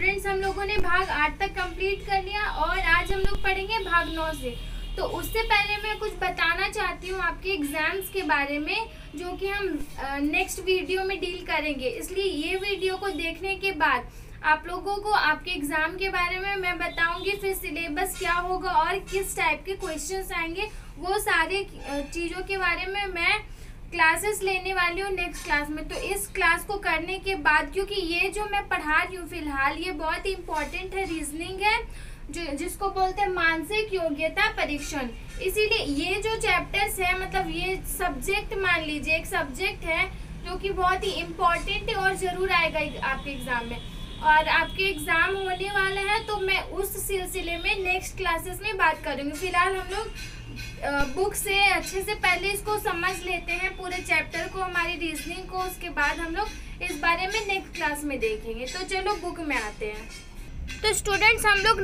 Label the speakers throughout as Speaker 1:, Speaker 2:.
Speaker 1: Students, हम लोगों ने भाग 8 तक कंप्लीट कर लिया और आज हम लोग पढ़ेंगे भाग 9 से। तो उससे पहले मैं कुछ बताना चाहती हूँ आपके एग्जाम्स के बारे में, जो कि हम नेक्स्ट वीडियो में डील करेंगे। इसलिए ये वीडियो को देखने के बाद आप लोगों को आपके एग्जाम के बारे में मैं बताऊंगी, फिर सिलेबस क्या होगा और किस टाइप के क्वेश्चंस आएंगे, वो सारे चीज़ों के बारे में मैं क्लासेस लेने वाली हूँ नेक्स्ट क्लास में। तो इस क्लास को करने के बाद, क्योंकि ये जो मैं पढ़ा रही हूँ फिलहाल ये बहुत ही इम्पोर्टेंट है, रीजनिंग है, जो जिसको बोलते हैं मानसिक योग्यता परीक्षण। इसीलिए ये जो चैप्टर्स है, मतलब ये सब्जेक्ट मान लीजिए एक सब्जेक्ट है जो कि बहुत ही इम्पोर्टेंट है और ज़रूर आएगा आपके एग्ज़ाम में, और आपके एग्ज़ाम होने वाले हैं। तो मैं उस सिलसिले में नेक्स्ट क्लासेस में बात करूँगी। फिलहाल हम लोग बुक से अच्छे से पहले इसको समझ लेते हैं, पूरे चैप्टर को, हमारी रीजनिंग को, उसके बाद हम लोग इस बारे में नेक्स्ट क्लास में देखेंगे। तो चलो बुक में आते हैं। तो स्टूडेंट्स, हम लोग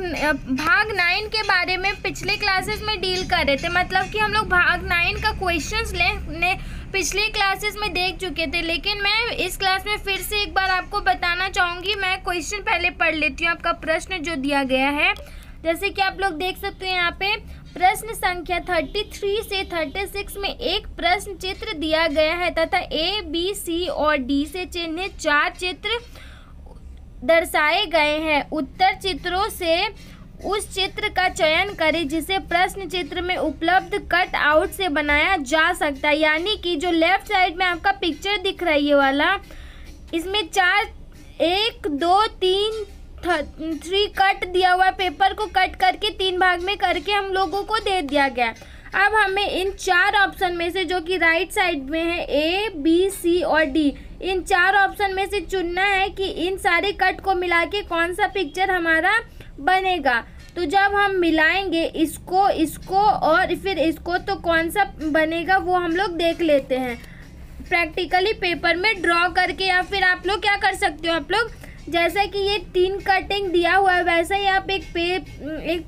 Speaker 1: भाग 9 के बारे में पिछले क्लासेस में डील कर रहे थे, मतलब कि हम लोग भाग 9 का क्वेश्चंस ने पिछले क्लासेस में देख चुके थे, लेकिन मैं इस क्लास में फिर से एक बार आपको बताना चाहूँगी। मैं क्वेश्चन पहले पढ़ लेती हूँ, आपका प्रश्न जो दिया गया है। जैसे कि आप लोग देख सकते हैं यहाँ पे प्रश्न संख्या 33 से 36 में एक प्रश्न चित्र दिया गया है तथा A, B, C और D से चिन्हित 4 चित्र दर्शाए गए हैं। उत्तर चित्रों से उस चित्र का चयन करें जिसे प्रश्न चित्र में उपलब्ध कट आउट से बनाया जा सकता है। यानी कि जो लेफ्ट साइड में आपका पिक्चर दिख रहा है ये वाला, इसमें 1, 2, 3 कट दिया हुआ है। पेपर को कट करके 3 भाग में करके हम लोगों को दे दिया गया। अब हमें इन 4 ऑप्शन में से, जो कि राइट साइड में है A, B, C और D, इन 4 ऑप्शन में से चुनना है कि इन सारे कट को मिला के कौन सा पिक्चर हमारा बनेगा। तो जब हम मिलाएंगे इसको और फिर इसको, तो कौन सा बनेगा वो हम लोग देख लेते हैं प्रैक्टिकली पेपर में ड्रॉ करके। या फिर आप लोग क्या कर सकते हो, आप लोग जैसा कि ये 3 कटिंग दिया हुआ है वैसा ही आप एक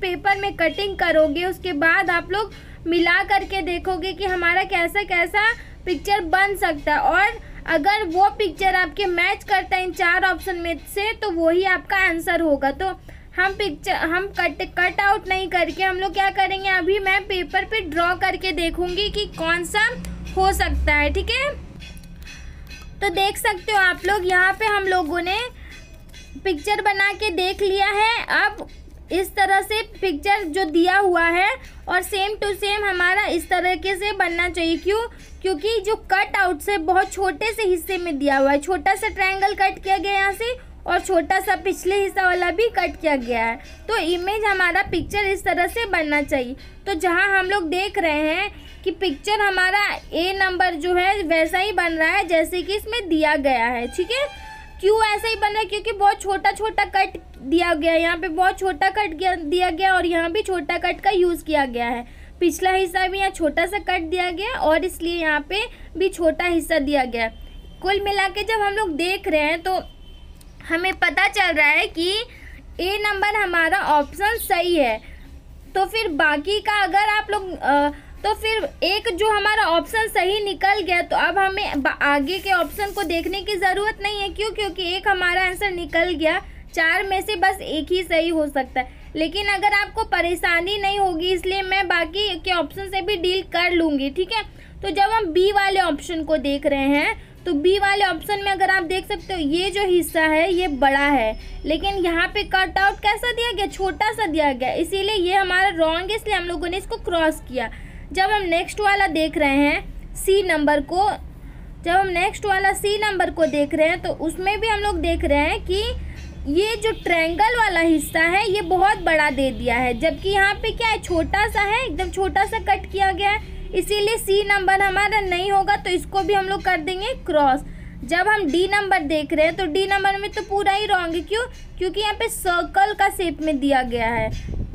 Speaker 1: पेपर में कटिंग करोगे। उसके बाद आप लोग मिला करके देखोगे कि हमारा कैसा कैसा पिक्चर बन सकता है, और अगर वो पिक्चर आपके मैच करता है इन 4 ऑप्शन में से, तो वही आपका आंसर होगा। तो हम कट आउट नहीं करके हम लोग क्या करेंगे, अभी मैं पेपर पे ड्रॉ करके देखूंगी कि कौन सा हो सकता है। ठीक है, तो देख सकते हो आप लोग यहाँ पे हम लोगों ने पिक्चर बना के देख लिया है। अब इस तरह से पिक्चर जो दिया हुआ है और सेम टू सेम हमारा इस तरीके से बनना चाहिए। क्योंकि जो कट आउट से बहुत छोटे से हिस्से में दिया हुआ है, छोटा सा ट्रायंगल कट किया गया यहाँ से और छोटा सा पिछले हिस्सा वाला भी कट किया गया है। तो इमेज हमारा पिक्चर इस तरह से बनना चाहिए। तो जहाँ हम लोग देख रहे हैं कि पिक्चर हमारा A नंबर जो है वैसा ही बन रहा है जैसे कि इसमें दिया गया है। ठीक है, क्यों ऐसा ही बन रहा है, क्योंकि बहुत छोटा छोटा कट दिया गया है। यहाँ पे बहुत छोटा कट दिया गया और यहाँ भी छोटा कट का यूज़ किया गया है। पिछला हिस्सा भी यहाँ छोटा सा कट दिया गया और इसलिए यहाँ पे भी छोटा हिस्सा दिया गया। कुल मिला के जब हम लोग देख रहे हैं तो हमें पता चल रहा है कि A नंबर हमारा ऑप्शन सही है। तो फिर बाकी का अगर आप लोग तो फिर एक जो हमारा ऑप्शन सही निकल गया, तो अब हमें आगे के ऑप्शन को देखने की ज़रूरत नहीं है। क्यों? क्योंकि एक हमारा आंसर निकल गया, 4 में से बस एक ही सही हो सकता है। लेकिन अगर आपको परेशानी नहीं होगी, इसलिए मैं बाकी के ऑप्शन से भी डील कर लूँगी। ठीक है, तो जब हम B वाले ऑप्शन को देख रहे हैं, तो B वाले ऑप्शन में अगर आप देख सकते हो ये जो हिस्सा है ये बड़ा है, लेकिन यहाँ पे कट आउट कैसा दिया गया, छोटा सा दिया गया, इसीलिए ये हमारा रॉन्ग है, इसलिए हम लोगों ने इसको क्रॉस किया। जब हम नेक्स्ट वाला देख रहे हैं C नंबर को, देख रहे हैं तो उसमें भी हम लोग देख रहे हैं कि ये जो ट्रायंगल वाला हिस्सा है ये बहुत बड़ा दे दिया है, जबकि यहाँ पे क्या है, छोटा सा है, एकदम छोटा सा कट किया गया है, इसीलिए C नंबर हमारा नहीं होगा। तो इसको भी हम लोग कर देंगे क्रॉस। जब हम D नंबर देख रहे हैं तो D नंबर में तो पूरा ही रॉन्ग है। क्यों? क्योंकि यहाँ पे सर्कल का शेप में दिया गया है,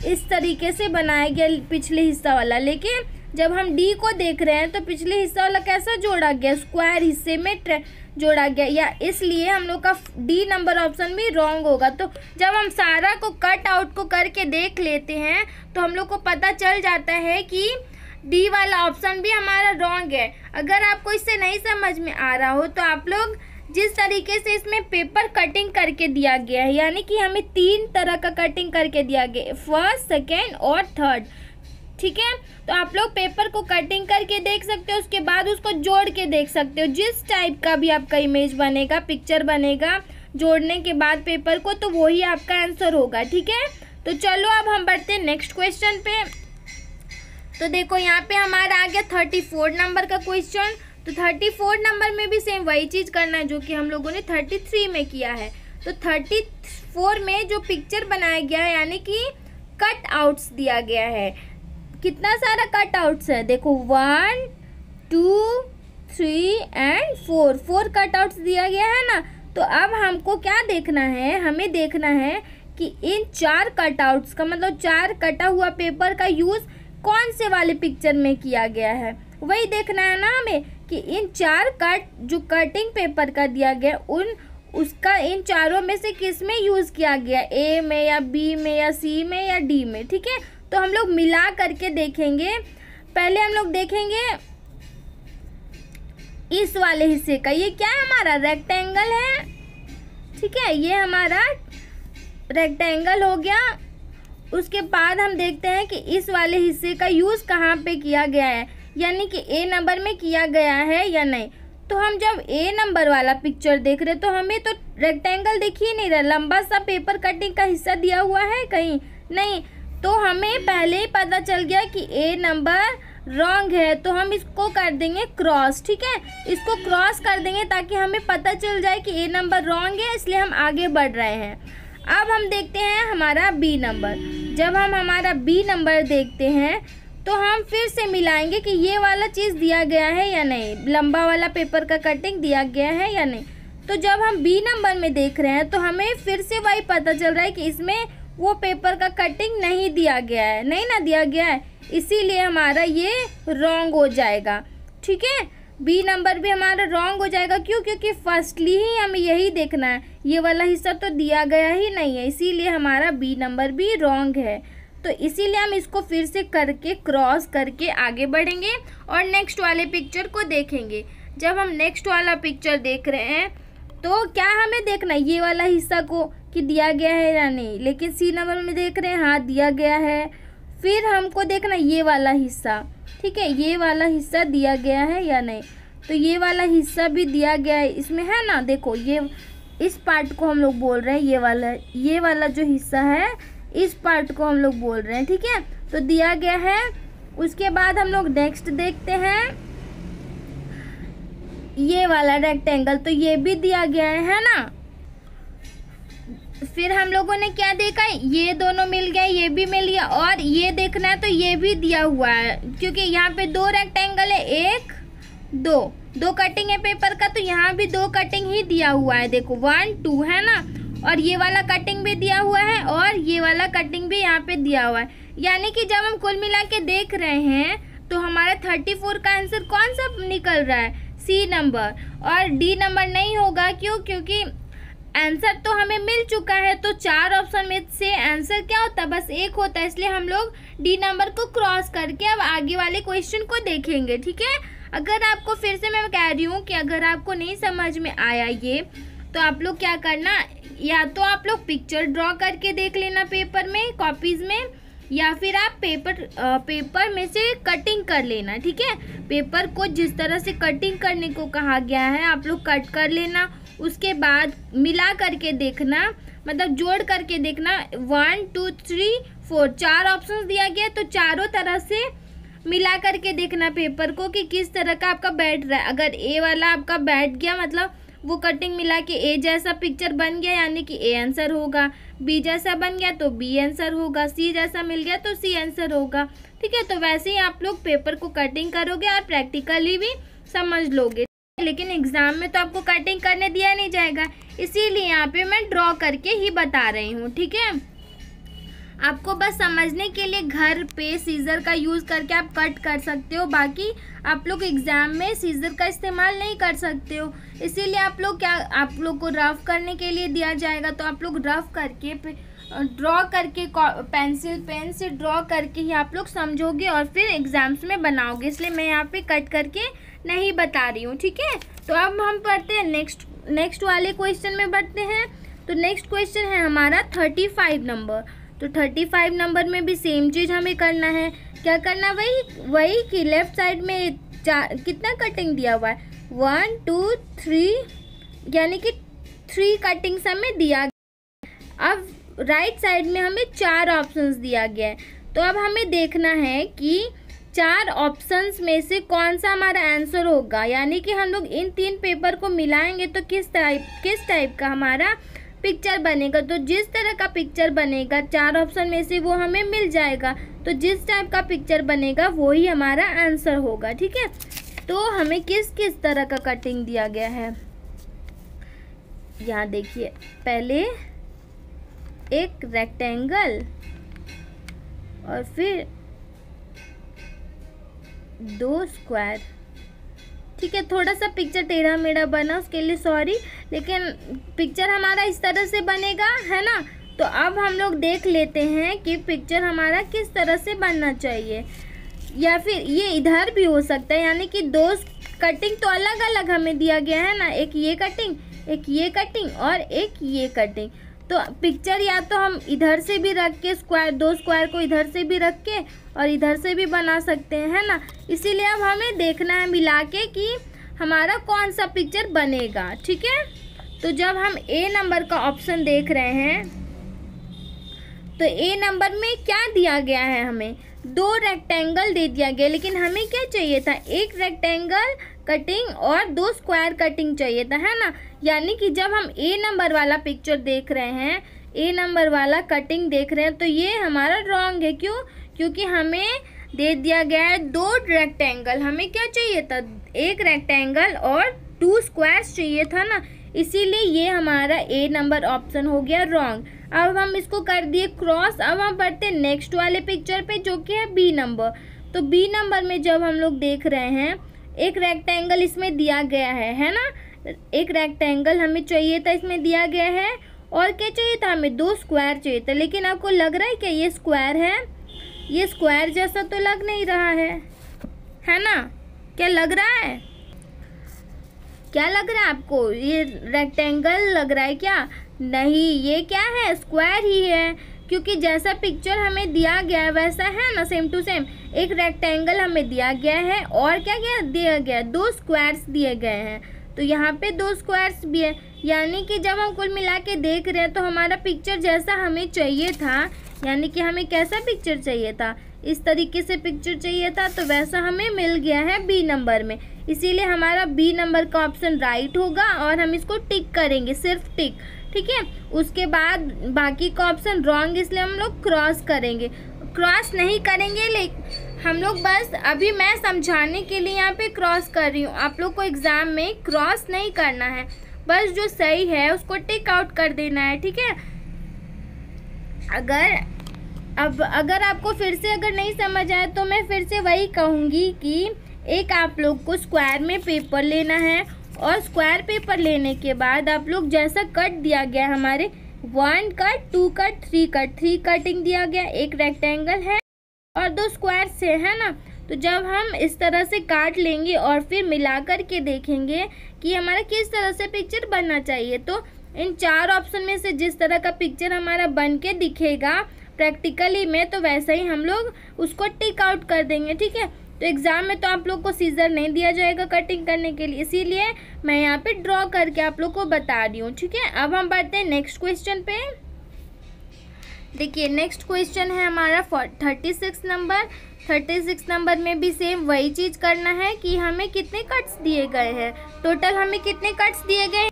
Speaker 1: इस तरीके से बनाया गया पिछले हिस्सा वाला। लेकिन जब हम D को देख रहे हैं तो पिछले हिस्सा वाला कैसा जोड़ा गया, स्क्वायर हिस्से में जोड़ा गया, या इसलिए हम लोग का D नंबर ऑप्शन भी रॉन्ग होगा। तो जब हम सारा को कट आउट को करके देख लेते हैं तो हम लोग को पता चल जाता है कि D वाला ऑप्शन भी हमारा रॉन्ग है। अगर आपको इससे नहीं समझ में आ रहा हो तो आप लोग जिस तरीके से इसमें पेपर कटिंग करके दिया गया है, यानी कि हमें 3 तरह का कटिंग करके दिया गया है, फर्स्ट, सेकेंड और थर्ड। ठीक है, तो आप लोग पेपर को कटिंग करके देख सकते हो, उसके बाद उसको जोड़ के देख सकते हो। जिस टाइप का भी आपका इमेज बनेगा, पिक्चर बनेगा जोड़ने के बाद पेपर को, तो वही आपका आंसर होगा। ठीक है, तो चलो अब हम बढ़ते हैं नेक्स्ट क्वेश्चन पे। तो देखो यहाँ पे हमारा आ गया 34 नंबर का क्वेश्चन। तो 34 नंबर में भी सेम वही चीज़ करना है जो कि हम लोगों ने 33 में किया है। तो 34 में जो पिक्चर बनाया गया है, यानी कि कट आउट्स दिया गया है। कितना सारा कट आउट्स है, देखो 1 2 3 एंड 4 कट आउट्स दिया गया है ना। तो अब हमको क्या देखना है, हमें देखना है कि इन 4 कट आउट्स का मतलब 4 कटा हुआ पेपर का यूज़ कौन से वाले पिक्चर में किया गया है, वही देखना है ना हमें कि इन 4 जो कटिंग पेपर का दिया गया उसका इन चारों में से किस में यूज़ किया गया, ए में या बी में या सी में या डी में। ठीक है, तो हम लोग मिला करके देखेंगे। पहले हम लोग देखेंगे इस वाले हिस्से का, ये क्या है हमारा रेक्टेंगल है। ठीक है, ये हमारा रेक्टेंगल हो गया। उसके बाद हम देखते हैं कि इस वाले हिस्से का यूज़ कहाँ पे किया गया है, यानी कि ए नंबर में किया गया है या नहीं। तो हम जब ए नंबर वाला पिक्चर देख रहे तो हमें तो रेक्टेंगल दिख ही नहीं रहा, लंबा सा पेपर कटिंग का हिस्सा दिया हुआ है कहीं नहीं। तो हमें पहले ही पता चल गया कि ए नंबर रॉन्ग है, तो हम इसको कर देंगे क्रॉस। ठीक है, इसको क्रॉस कर देंगे ताकि हमें पता चल जाए कि ए नंबर रॉन्ग है, इसलिए हम आगे बढ़ रहे हैं। अब हम देखते हैं हमारा बी नंबर। जब हम हमारा बी नंबर देखते हैं तो हम फिर से मिलाएंगे कि ये वाला चीज़ दिया गया है या नहीं, लंबा वाला पेपर का कटिंग दिया गया है या नहीं। तो जब हम बी नंबर में देख रहे हैं तो हमें फिर से वही पता चल रहा है कि इसमें वो पेपर का कटिंग नहीं दिया गया है, नहीं ना दिया गया है, इसीलिए हमारा ये रॉन्ग हो जाएगा। ठीक है, बी नंबर भी हमारा रॉन्ग हो जाएगा। क्यों? क्योंकि फर्स्टली ही हमें यही देखना है, ये वाला हिस्सा तो दिया गया ही नहीं है, इसीलिए हमारा बी नंबर भी रॉन्ग है। तो इसीलिए हम इसको फिर से करके क्रॉस करके आगे बढ़ेंगे और नेक्स्ट वाले पिक्चर को देखेंगे। जब हम नेक्स्ट वाला पिक्चर देख रहे हैं तो क्या हमें देखना है, ये वाला हिस्सा को कि दिया गया है या नहीं। लेकिन सी नंबर में देख रहे हैं हाँ दिया गया है। फिर हमको देखना ये वाला हिस्सा, ठीक है, ये वाला हिस्सा दिया गया है या नहीं। तो ये वाला हिस्सा भी दिया गया है, इसमें है ना, देखो ये इस पार्ट को हम लोग बोल रहे हैं, ये वाला जो हिस्सा है इस पार्ट को हम लोग बोल रहे हैं। ठीक है, तो दिया गया है। उसके बाद हम लोग नेक्स्ट देखते हैं ये वाला रेक्टेंगल, तो ये भी दिया गया है ना। फिर हम लोगों ने क्या देखा, ये दोनों मिल गए, ये भी मिल गया, और ये देखना है तो ये भी दिया हुआ है, क्योंकि यहाँ पे 2 रेक्टेंगल है, 1 2 कटिंग है पेपर का, तो यहाँ भी 2 कटिंग ही दिया हुआ है। देखो 1 2 है ना, और ये वाला कटिंग भी दिया हुआ है और ये वाला कटिंग भी यहाँ पे दिया हुआ है। यानी कि जब हम कुल मिला के देख रहे हैं तो हमारा 34 का आंसर कौन सा निकल रहा है, सी नंबर, और डी नंबर नहीं होगा। क्यों? क्योंकि आंसर तो हमें मिल चुका है, तो 4 ऑप्शन में से आंसर क्या होता है, बस 1 होता है, इसलिए हम लोग डी नंबर को क्रॉस करके अब आगे वाले क्वेश्चन को देखेंगे। ठीक है, अगर आपको फिर से मैं कह रही हूँ कि अगर आपको नहीं समझ में आया ये, तो आप लोग क्या करना, या तो आप लोग पिक्चर ड्रॉ करके देख लेना पेपर में, कॉपीज में, या फिर आप पेपर में से कटिंग कर लेना। ठीक है, पेपर को जिस तरह से कटिंग करने को कहा गया है आप लोग कट कर लेना। उसके बाद मिला करके देखना, मतलब जोड़ करके देखना, 1 2 3 4 4 ऑप्शन दिया गया, तो चारों तरह से मिला करके देखना पेपर को कि किस तरह का आपका बैठ रहा है। अगर ए वाला आपका बैठ गया, मतलब वो कटिंग मिला के ए जैसा पिक्चर बन गया, यानी कि ए आंसर होगा। बी जैसा बन गया तो बी आंसर होगा। सी जैसा मिल गया तो सी आंसर होगा। ठीक है, तो वैसे ही आप लोग पेपर को कटिंग करोगे और प्रैक्टिकली भी समझ लोगे। लेकिन एग्जाम में तो आपको कटिंग करने दिया नहीं जाएगा, इसीलिए यहाँ पे मैं ड्रॉ करके ही बता रही हूँ। ठीक है, आपको बस समझने के लिए घर पे सीजर का यूज़ करके आप कट कर सकते हो, बाकी आप लोग एग्ज़ाम में सीजर का इस्तेमाल नहीं कर सकते हो। इसीलिए आप लोग को रफ करने के लिए दिया जाएगा, तो आप लोग रफ करके ड्रॉ करके पेंसिल पेन से ड्रॉ करके ही आप लोग समझोगे और फिर एग्ज़ाम्स में बनाओगे, इसलिए मैं यहाँ पे कट करके नहीं बता रही हूँ। ठीक है, तो अब हम पढ़ते हैं नेक्स्ट वाले क्वेश्चन में बढ़ते हैं। तो नेक्स्ट क्वेश्चन है हमारा 35 नंबर। तो 35 नंबर में भी सेम चीज़ हमें करना है। क्या करना, वही कि लेफ्ट साइड में कितना कटिंग दिया हुआ है, 1 2 3, यानी कि 3 कटिंग्स हमें दिया गया। अब राइट साइड में हमें 4 ऑप्शंस दिया गया है। तो अब हमें देखना है कि 4 ऑप्शंस में से कौन सा हमारा आंसर होगा, यानी कि हम लोग इन 3 पेपर को मिलाएंगे तो किस टाइप का हमारा पिक्चर बनेगा। तो जिस तरह का पिक्चर बनेगा 4 ऑप्शन में से वो हमें मिल जाएगा। तो जिस टाइप का पिक्चर बनेगा वही हमारा आंसर होगा, ठीक है। तो हमें किस किस तरह का कटिंग दिया गया है, यहाँ देखिए। पहले एक रेक्टेंगल और फिर 2 स्क्वायर, ठीक है। थोड़ा सा पिक्चर टेढ़ा मेढ़ा बना, उसके लिए सॉरी, लेकिन पिक्चर हमारा इस तरह से बनेगा, है ना। तो अब हम लोग देख लेते हैं कि पिक्चर हमारा किस तरह से बनना चाहिए, या फिर ये इधर भी हो सकता है, यानी कि 2 कटिंग तो अलग अलग हमें दिया गया है ना, एक ये कटिंग, एक ये कटिंग और एक ये कटिंग। तो पिक्चर या तो हम इधर से भी रख के स्क्वायर, 2 स्क्वायर को इधर से भी रख के और इधर से भी बना सकते हैं, है ना। इसीलिए अब हमें देखना है मिला के कि हमारा कौन सा पिक्चर बनेगा, ठीक है। तो जब हम ए नंबर का ऑप्शन देख रहे हैं, तो ए नंबर में क्या दिया गया है, हमें 2 रेक्टेंगल दे दिया गया, लेकिन हमें क्या चाहिए था, एक रेक्टेंगल कटिंग और 2 स्क्वायर कटिंग चाहिए था, है ना। यानी कि जब हम ए नंबर वाला पिक्चर देख रहे हैं, ए नंबर वाला कटिंग देख रहे हैं, तो ये हमारा रॉन्ग है। क्यों? क्योंकि हमें दे दिया गया है 2 रेक्टेंगल, हमें क्या चाहिए था, एक रेक्टेंगल और 2 स्क्वायर्स चाहिए था ना, इसीलिए ये हमारा ए नंबर ऑप्शन हो गया रॉन्ग। अब हम इसको कर दिए क्रॉस। अब हम बढ़ते हैं नेक्स्ट वाले पिक्चर पे, जो कि है बी नंबर। तो बी नंबर में जब हम लोग देख रहे हैं, एक रेक्टेंगल इसमें दिया गया है ना, एक रेक्टेंगल हमें चाहिए था, इसमें दिया गया है। और क्या चाहिए था, हमें 2 स्क्वायर चाहिए था। लेकिन आपको लग रहा है क्या ये स्क्वायर है, ये स्क्वायर जैसा तो लग नहीं रहा है ना। क्या लग रहा है, क्या लग रहा है आपको, ये रेक्टेंगल लग रहा है क्या? नहीं, ये क्या है, स्क्वायर ही है। क्योंकि जैसा पिक्चर हमें दिया गया है वैसा है ना, सेम टू सेम। एक रेक्टेंगल हमें दिया गया है और क्या क्या दिया गया है, 2 स्क्वायर्स दिए गए हैं। तो यहाँ पे 2 स्क्वायर्स भी है, यानी कि जब हम कुल मिला के देख रहे हैं तो हमारा पिक्चर जैसा हमें चाहिए था, यानी कि हमें कैसा पिक्चर चाहिए था, इस तरीके से पिक्चर चाहिए था, तो वैसा हमें मिल गया है बी नंबर में। इसीलिए हमारा बी नंबर का ऑप्शन राइट होगा और हम इसको टिक करेंगे, सिर्फ टिक, ठीक है। उसके बाद बाकी का ऑप्शन रॉन्ग, इसलिए हम लोग क्रॉस करेंगे। क्रॉस नहीं करेंगे, लेकिन हम लोग बस अभी मैं समझाने के लिए यहाँ पे क्रॉस कर रही हूँ। आप लोग को एग्ज़ाम में क्रॉस नहीं करना है, बस जो सही है उसको टिक आउट कर देना है, ठीक है। अगर आपको फिर से अगर नहीं समझ आए तो मैं फिर से वही कहूँगी कि एक आप लोग को स्क्वायर में पेपर लेना है, और स्क्वायर पेपर लेने के बाद आप लोग जैसा कट दिया गया हमारे 1 कट 2 कट 3 कट 3 कटिंग दिया गया, एक रेक्टेंगल है और 2 स्क्वायर से, है ना। तो जब हम इस तरह से काट लेंगे और फिर मिला कर के देखेंगे कि हमारा किस तरह से पिक्चर बनना चाहिए, तो इन 4 ऑप्शन में से जिस तरह का पिक्चर हमारा बन के दिखेगा प्रैक्टिकली में, तो वैसे ही हम लोग उसको टिक आउट कर देंगे, ठीक है। तो एग्ज़ाम में तो आप लोग को सीजर नहीं दिया जाएगा कटिंग करने के लिए, इसीलिए मैं यहाँ पे ड्रॉ करके आप लोग को बता रही हूँ, ठीक है। अब हम बढ़ते हैं नेक्स्ट क्वेश्चन पे। देखिए नेक्स्ट क्वेश्चन है हमारा 36 नंबर। 36 नंबर में भी सेम वही चीज़ करना है कि हमें कितने कट्स दिए गए हैं, टोटल हमें कितने कट्स दिए गए।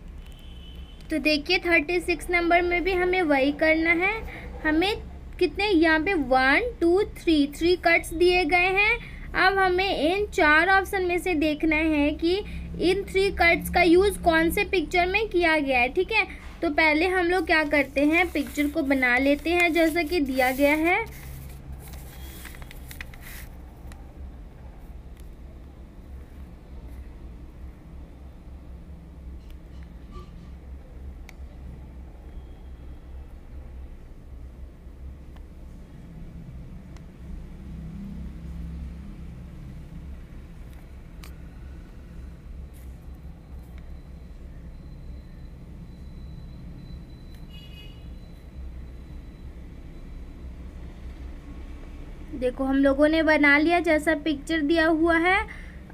Speaker 1: तो देखिए 36 नंबर में भी हमें वही करना है। हमें कितने यहाँ पे 1 2 3 कट्स दिए गए हैं। अब हमें इन 4 ऑप्शन में से देखना है कि इन 3 कट्स का यूज़ कौन से पिक्चर में किया गया है, ठीक है। तो पहले हम लोग क्या करते हैं, पिक्चर को बना लेते हैं जैसा कि दिया गया है। देखो हम लोगों ने बना लिया जैसा पिक्चर दिया हुआ है।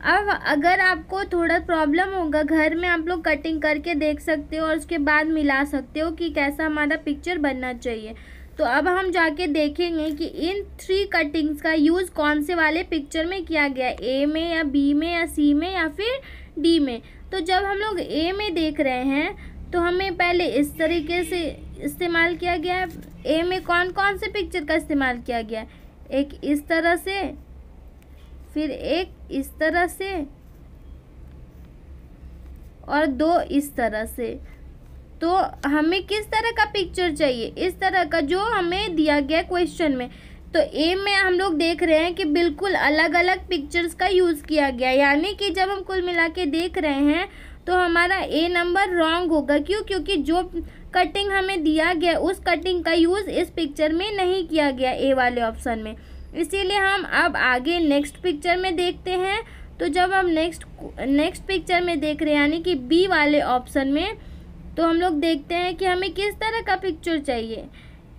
Speaker 1: अब अगर आपको थोड़ा प्रॉब्लम होगा घर में, आप लोग कटिंग करके देख सकते हो और उसके बाद मिला सकते हो कि कैसा हमारा पिक्चर बनना चाहिए। तो अब हम जाके देखेंगे कि इन 3 कटिंग्स का यूज़ कौन से वाले पिक्चर में किया गया, ए में या बी में या सी में या फिर डी में। तो जब हम लोग ए में देख रहे हैं तो हमें पहले इस तरीके से इस्तेमाल किया गया है। ए में कौन कौन से पिक्चर का इस्तेमाल किया गया है, एक इस तरह से, फिर एक इस तरह से और 2 इस तरह से। तो हमें किस तरह का पिक्चर चाहिए, इस तरह का जो हमें दिया गया क्वेश्चन में। तो ए में हम लोग देख रहे हैं कि बिल्कुल अलग अलग पिक्चर्स का यूज़ किया गया, यानी कि जब हम कुल मिला के देख रहे हैं तो हमारा ए नंबर रॉन्ग होगा। क्यों? क्योंकि जो कटिंग हमें दिया गया उस कटिंग का यूज़ इस पिक्चर में नहीं किया गया ए वाले ऑप्शन में। इसीलिए हम अब आगे नेक्स्ट पिक्चर में देखते हैं। तो जब हम नेक्स्ट पिक्चर में देख रहे हैं यानी कि बी वाले ऑप्शन में, तो हम लोग देखते हैं कि हमें किस तरह का पिक्चर चाहिए।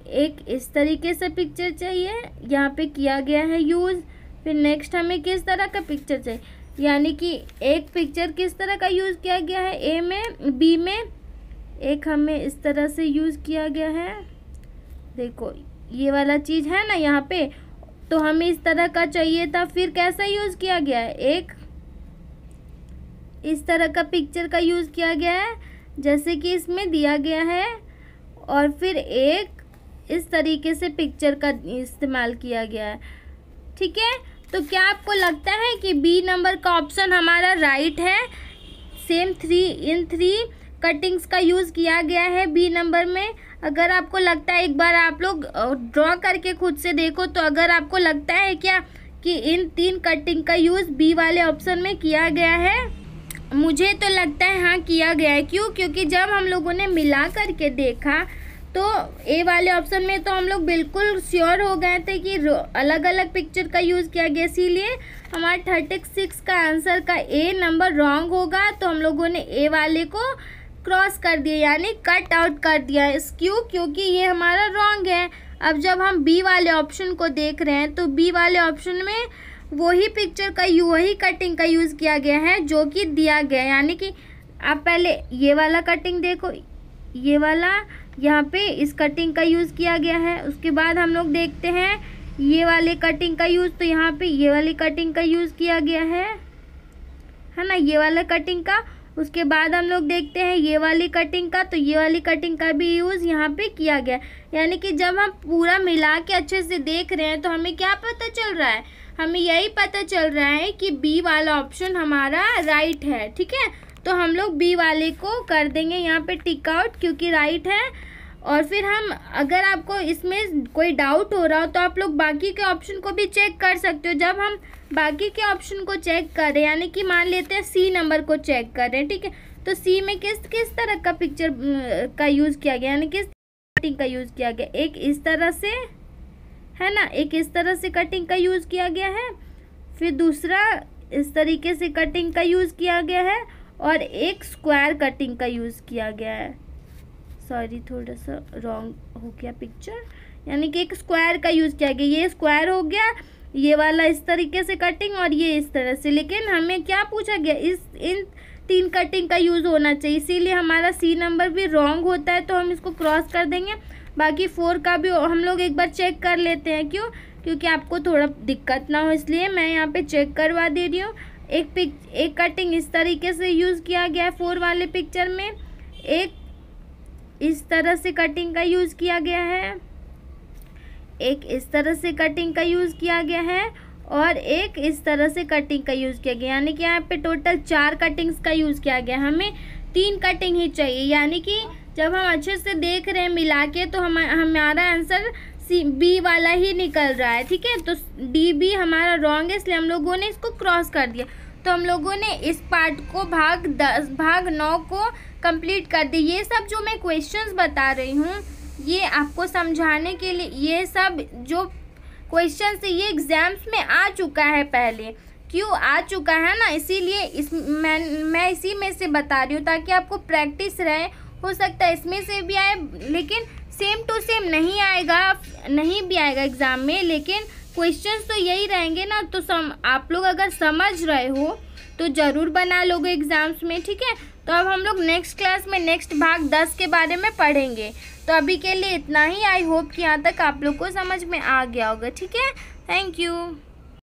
Speaker 1: एक इस तरीके से पिक्चर चाहिए, यहाँ पे किया गया है यूज़। फिर नेक्स्ट हमें किस तरह का पिक्चर चाहिए, यानी कि एक पिक्चर किस तरह का यूज़ किया गया है ए में, बी में एक हमें इस तरह से यूज़ किया गया है। देखो ये वाला चीज़ है ना यहाँ पे, तो हमें इस तरह का चाहिए था। फिर कैसा यूज़ किया गया है, एक इस तरह का पिक्चर का यूज़ किया गया है जैसे कि इसमें दिया गया है, और फिर एक इस तरीके से पिक्चर का इस्तेमाल किया गया है। ठीक है, तो क्या आपको लगता है कि बी नंबर का ऑप्शन हमारा राइट है? सेम 3 कटिंग्स का यूज़ किया गया है बी नंबर में। अगर आपको लगता है, एक बार आप लोग ड्रॉ करके खुद से देखो, तो अगर आपको लगता है क्या कि इन 3 कटिंग का यूज़ बी वाले ऑप्शन में किया गया है? मुझे तो लगता है हाँ किया गया है। क्यों? क्योंकि जब हम लोगों ने मिला करके देखा तो ए वाले ऑप्शन में तो हम लोग बिल्कुल श्योर हो गए थे कि अलग अलग पिक्चर का यूज़ किया गया। इसीलिए हमारा 36 का आंसर का ए नंबर रॉन्ग होगा। तो हम लोगों ने ए वाले को क्रॉस कर दिया, यानी कट आउट कर दिया। क्यों? क्योंकि ये हमारा रॉन्ग है। अब जब हम बी वाले ऑप्शन को देख रहे हैं तो बी वाले ऑप्शन में वही पिक्चर का वही कटिंग का यूज़ किया गया है जो कि दिया गया, यानी कि आप पहले ये वाला कटिंग देखो, ये वाला यहाँ पे इस कटिंग का यूज़ किया गया है। उसके बाद हम लोग देखते हैं ये वाले कटिंग का यूज़, तो यहाँ पे ये वाली कटिंग का यूज़ किया गया है ना, ये वाला कटिंग का। उसके बाद हम लोग देखते हैं ये वाली कटिंग का, तो ये वाली कटिंग का भी यूज़ यहाँ पे किया गया। यानी कि जब हम पूरा मिला के अच्छे से देख रहे हैं तो हमें क्या पता चल रहा है, हमें यही पता चल रहा है कि बी वाला ऑप्शन हमारा राइट है। ठीक है, तो हम लोग बी वाले को कर देंगे यहाँ पे टिक आउट, क्योंकि राइट है। और फिर हम, अगर आपको इसमें कोई डाउट हो रहा हो तो आप लोग बाकी के ऑप्शन को भी चेक कर सकते हो। जब हम बाकी के ऑप्शन को चेक कर रहे हैं, यानी कि मान लेते हैं सी नंबर को चेक कर रहे हैं, ठीक है, तो सी में किस तरह का पिक्चर का यूज़ किया गया, यानी किस कटिंग का यूज़ किया गया। एक इस तरह से है ना, एक इस तरह से कटिंग का यूज़ किया गया है, फिर दूसरा इस तरीके से कटिंग का यूज़ किया गया है, और एक स्क्वायर कटिंग का यूज़ किया गया है। सॉरी, थोड़ा सा रॉन्ग हो गया पिक्चर, यानी कि एक स्क्वायर का यूज़ किया गया। ये स्क्वायर हो गया, ये वाला इस तरीके से कटिंग, और ये इस तरह से। लेकिन हमें क्या पूछा गया, इन 3 कटिंग का यूज़ होना चाहिए, इसीलिए हमारा सी नंबर भी रॉन्ग होता है। तो हम इसको क्रॉस कर देंगे। बाकी 4 का भी हम लोग एक बार चेक कर लेते हैं। क्यों? क्योंकि आपको थोड़ा दिक्कत ना हो, इसलिए मैं यहाँ पे चेक करवा दे रही हूँ। एक कटिंग इस तरीके से यूज़ किया गया है 4 वाले पिक्चर में, एक इस तरह से कटिंग का यूज़ किया गया है, एक इस तरह से कटिंग का यूज़ किया गया है, और एक इस तरह से कटिंग का यूज़ किया गया। यानी कि यहाँ पे टोटल 4 कटिंग्स का यूज़ किया गया। हमें 3 कटिंग ही चाहिए, यानी कि जब हम अच्छे से देख रहे हैं मिला के, तो हमारा आंसर बी वाला ही निकल रहा है। ठीक है, तो डी बी हमारा रॉन्ग है, इसलिए हम लोगों ने इसको क्रॉस कर दिया। तो हम लोगों ने इस पार्ट को भाग 9 को कंप्लीट कर दिया। ये सब जो मैं क्वेश्चंस बता रही हूँ ये आपको समझाने के लिए, ये सब जो क्वेश्चंस है ये एग्जाम्स में आ चुका है पहले। क्यों आ चुका है ना, इसीलिए मैं इसी में से बता रही हूँ ताकि आपको प्रैक्टिस रहे। हो सकता है इसमें से भी आए, लेकिन सेम टू सेम नहीं भी आएगा एग्ज़ाम में, लेकिन क्वेश्चंस तो यही रहेंगे ना, तो आप लोग अगर समझ रहे हो तो ज़रूर बना लोगे एग्ज़ाम्स में, ठीक है। तो अब हम लोग नेक्स्ट क्लास में नेक्स्ट भाग 10 के बारे में पढ़ेंगे। तो अभी के लिए इतना ही। आई होप कि यहाँ तक आप लोग को समझ में आ गया होगा, ठीक है। Thank you.